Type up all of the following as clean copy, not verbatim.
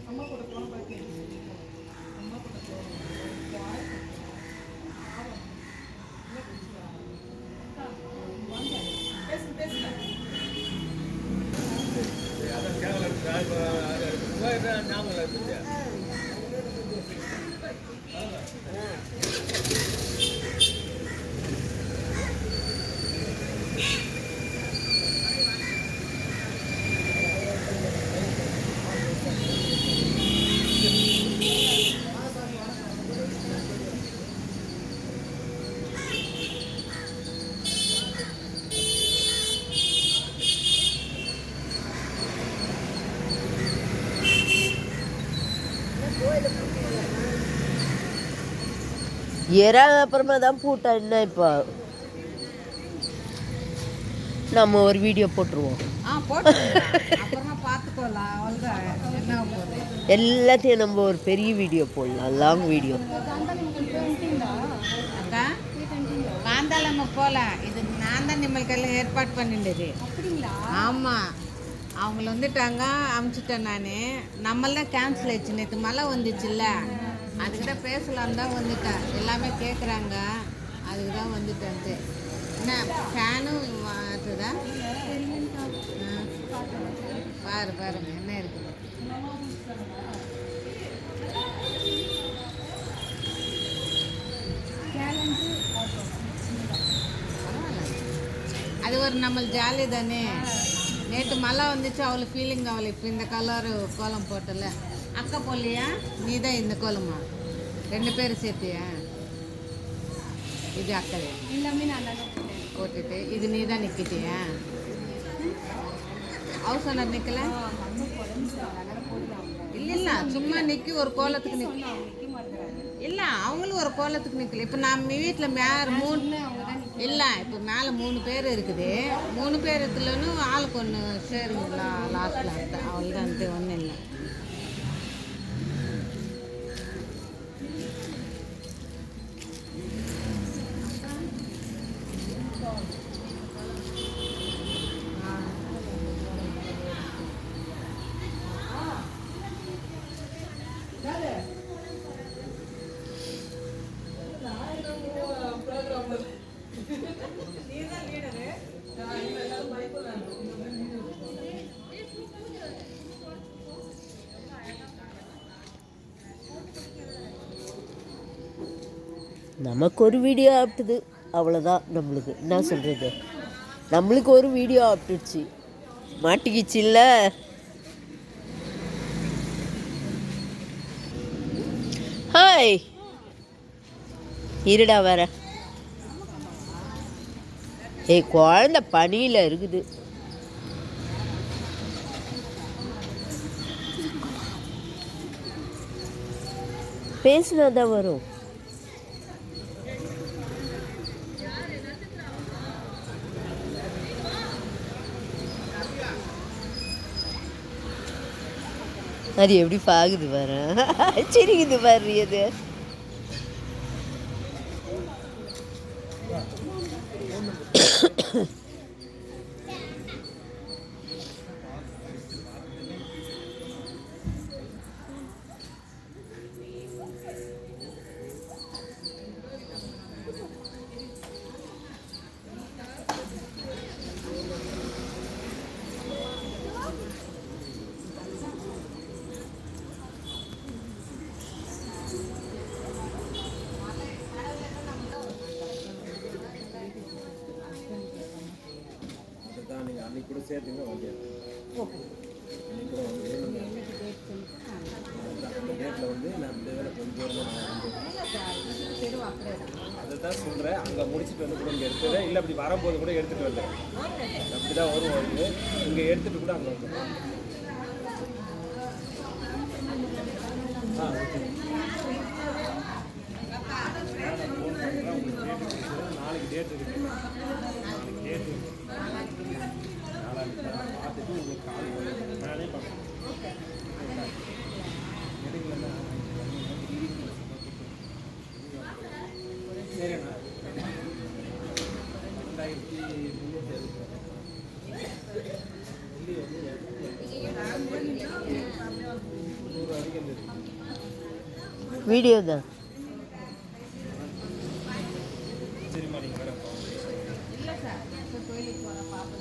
அம்மா கூட போன பார்த்தேன். அம்மா கூட பேசு பேசு ஞாபகம் இருந்துச்சு. அப்புறமா தான் பூட்டா என்ன இப்போ நம்ம ஒரு வீடியோ போட்டுருவோம். எல்லாத்தையும் நம்ம ஒரு பெரிய வீடியோ போடலாம், லாங் வீடியோ. காந்தாலம்மா போகலாம். இது நான் தான் நிம்மளுக்கெல்லாம் ஏற்பாடு பண்ணிட்டது. ஆமாம், அவங்கள வந்துட்டாங்க, அமுச்சிட்டேன் நான். நம்மளாம் கேன்சல் ஆயிடுச்சு. நேற்று மழை வந்துச்சுல்ல, அதுக்கிட்ட பேசலாம் தான் வந்துட்டேன். எல்லாமே கேட்குறாங்க, அதுக்கு தான் வந்துட்டேன்ட்டு. என்ன ஃபேனும் மாற்றுதா? பாரு பாருங்க என்ன இருக்குது. அது ஒரு நம்ம ஜாலி தானே. நேற்று மழை வந்துச்சு, அவ்வளோ ஃபீலிங் ஆகலை. இப்போ இந்த கலரு கோலம் போட்டல. அக்கா போடலையா? நீ தான் இந்த கோலமா? 2 பேரும் சேர்த்தியா? இது அக்கா எல்லாமே நான் போட்டுட்டு இது நீ தான் நிற்கிட்டியா? ஹவுஸ் ஓனர் நிற்கல? இல்லை இல்லை, சும்மா நிற்கி ஒரு கோலத்துக்கு நிற்க. இல்லை, அவங்களும் ஒரு கோலத்துக்கு நிற்கல. இப்போ நம்ம வீட்டில் மேலே 3 இல்லை, இப்போ மேலே 3 பேர் இருக்குது. 3 பேர் இதுலன்னு ஆளுக்கு ஒன்று சேருங்களா லாஸ்ட்டில்? அவ்வளோதான், ஒன்றும் இல்லை. நமக்கு ஒரு வீடியோ ஆப்பிட்டுது, அவ்வளோதான். நம்மளுக்கு என்ன சொல்கிறது, நம்மளுக்கு ஒரு வீடியோ ஆப்பிட்டுச்சு, மாட்டிக்கிச்சு இல்லை. ஹாய், இருடா வர. குழந்த பனியில் இருக்குது. பேசினா தான் வரும். அது எப்படி பாகுது வர, சரிக்குது பாரு. அது நீங்கள் அன்றைக்கி கூட சேர்த்துங்க ஓகே. அன்றைக்கி கூட வந்து அந்த டேட்டில் வந்து நான் இந்த வேலை கொஞ்சம் அதை தான் சொல்கிறேன். அங்கே முடிச்சுட்டு வந்து கூட இங்கே எடுத்துகிறேன். இல்லை அப்படி வரும்போது கூட எடுத்துகிட்டு வந்தேன். அப்படி தான் வரும். வந்து இங்கே எடுத்துகிட்டு கூட அங்கே வந்து ஓகே. நாளைக்கு டேட் இருக்குது. நாளைக்கு டேட் இருக்குது. பார்த்துட்டு உங்களுக்கு கால் நானே பார்க்குறேன். சரிண்ணா. 2300 வீடியோ தான். சரிம்மா நீங்கள் வேறு இல்லை சார் இப்போ கோயிலுக்கு போகிறேன் பாப்பா.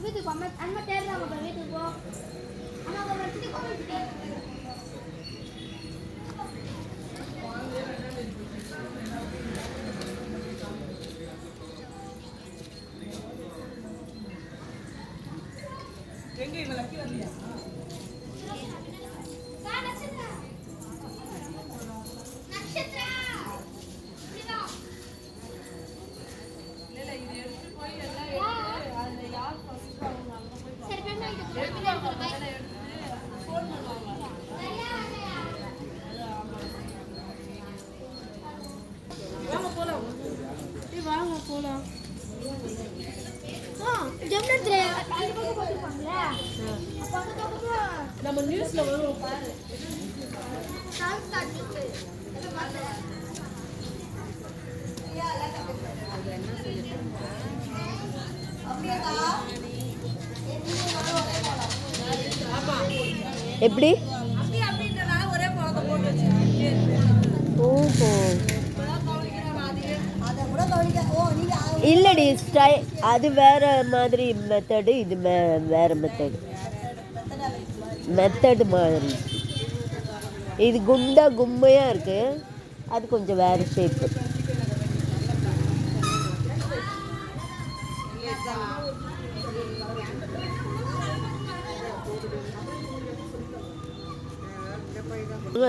வீட்டுக்கு அம்மா தேடுறாங்க வீட்டுக்கு போ. அம்மா வீட்டுக்கு நம்ம நியூஸ்ல வருவோம் பாரு. எப்படி? ஓஹோ இல்லடி, அது வேற மாதிரி மெத்தடு, இது வேற மெத்தடு மாதிரி. இது குண்டா கும்மையாக இருக்கு, அது கொஞ்சம் வேற ஷேப்பு.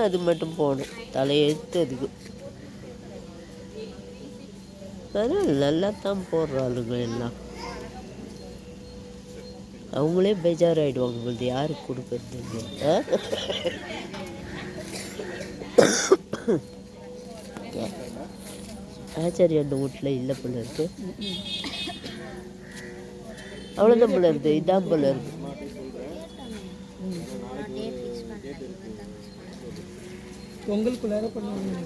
அது மட்டும் போகணும் தலையெழுத்து அதுக்கு. அதனால் நல்லா தான் போடுறாளுங்க எல்லாம். அவங்களே பேஜாராயிடுவாங்க, உங்களுக்கு யாருக்கு கொடுக்குறது? ஆச்சாரிய அந்த வீட்டில் இல்லை போல இருக்கு. அவ்வளோதான் போல இருக்குது, இதான் போல இருக்கு. பொங்கலுக்குள்ளார பண்ணுவாங்க.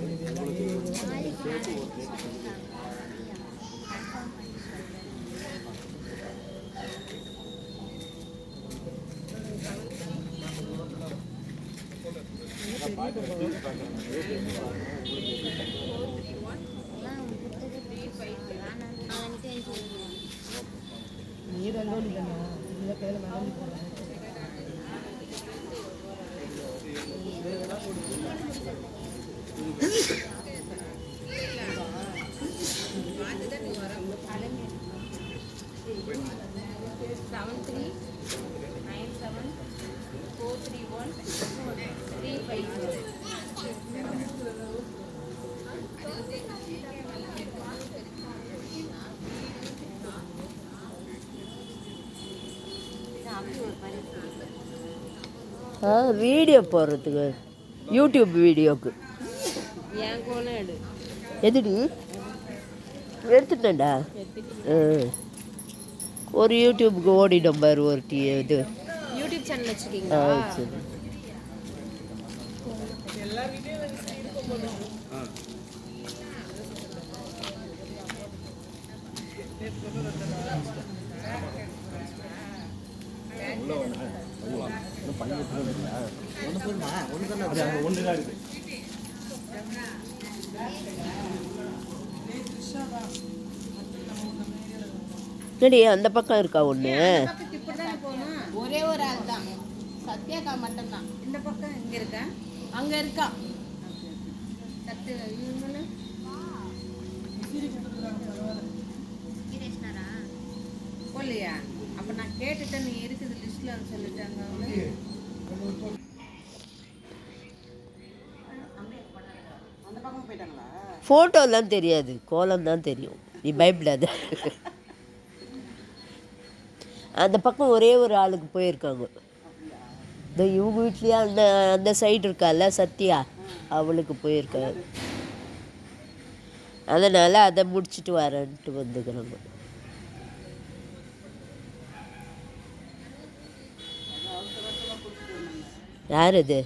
நீ ரங்கோலி தானே இந்த கையில் மேலே போடுறாங்க. வீடியோ போடுறதுக்கு, யூடியூப் வீடியோக்கு. என் கோலம் எடு. எதுடி எடுத்துட்டேன்டா. ஒரு யூடியூப்புக்கு ஓடிடும் பாரு ஒரு இது. யூடியூப் சேனல் வச்சுருக்கீங்களா? சரி. ஒன்று தான் இருக்குது. சரி, அந்த பக்கம் இருக்கா ஒன்று? ஒரே ஒரு ஆள் தான், சத்யாக்கா மட்டும்தான். இந்த பக்கம் இங்கே இருக்கா, அங்கே இருக்கா. சத்யா போகலையா? அப்போ நான் கேட்டுட்டேன், நீ இருக்குது லிஸ்ட்டில் சொல்லிட்டாங்க அவங்க. ஃபோட்டோலாம் தெரியாது, கோலம் தான் தெரியும். நீ பயப்படாத. அந்த பக்கம் ஒரே ஒரு ஆளுக்கு போயிருக்காங்க. இந்த இவங்க வீட்லேயே அந்த அந்த சைடு இருக்கால சத்யா, அவளுக்கு போயிருக்காங்க. அதனால் அதை முடிச்சுட்டு வரேன்ட்டு வந்துக்கிறாங்க. யார் அது?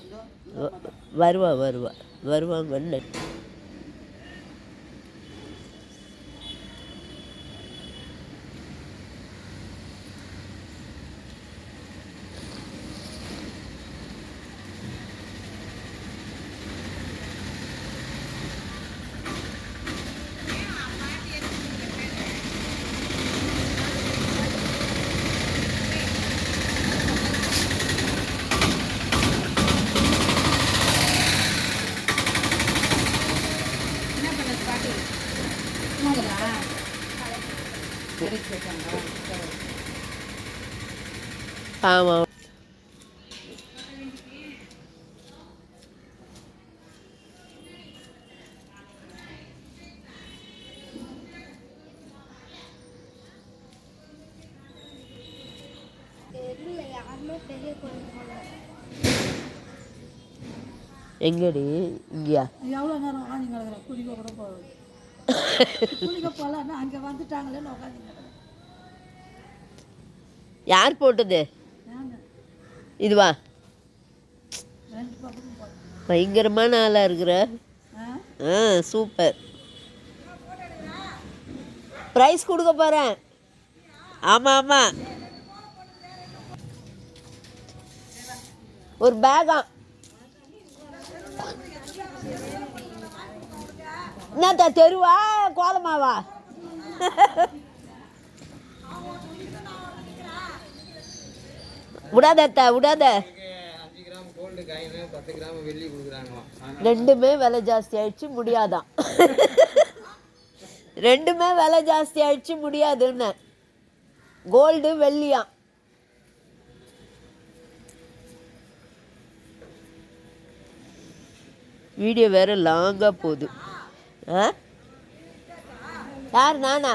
வருவாங்கன்னு. என்ன பண்ண பாட்டி ஆமாம். தெரியல யாருமே பெரிய கோயில் போல. எங்கடி? இங்கேயா? எவ்வளோ நேரம் உட்காந்து கிடக்குறேன், குளிக்க கூட போகுது. குளிக்க போகலன்னா அங்கே வந்துட்டாங்களேன்னு உட்காந்து கிடக்குறேன். யார் போட்டது? நான் இதுவா? 2 பக்கமும் போட்டேன். பயங்கரமான ஆளாக இருக்கிற. சூப்பர். ப்ரைஸ் கொடுக்க போகிறேன். ஆமாம். ஒரு பேகா என்னத்தா தெருவா கோலமாவா? விடாத. 5 கிராம் கோல்டு காயின் 10 கிராம் வெள்ளி கொடுக்குறாங்களாம். ரெண்டுமே விலை ஜாஸ்தி ஆயிடுச்சு, முடியாதான். ரெண்டுமே விலை ஜாஸ்தி ஆயிடுச்சு, முடியாதுன்னு. கோல்டு வெள்ளியா? வீடியோ வேறு லாங்காக போகுது. யார்? நானா?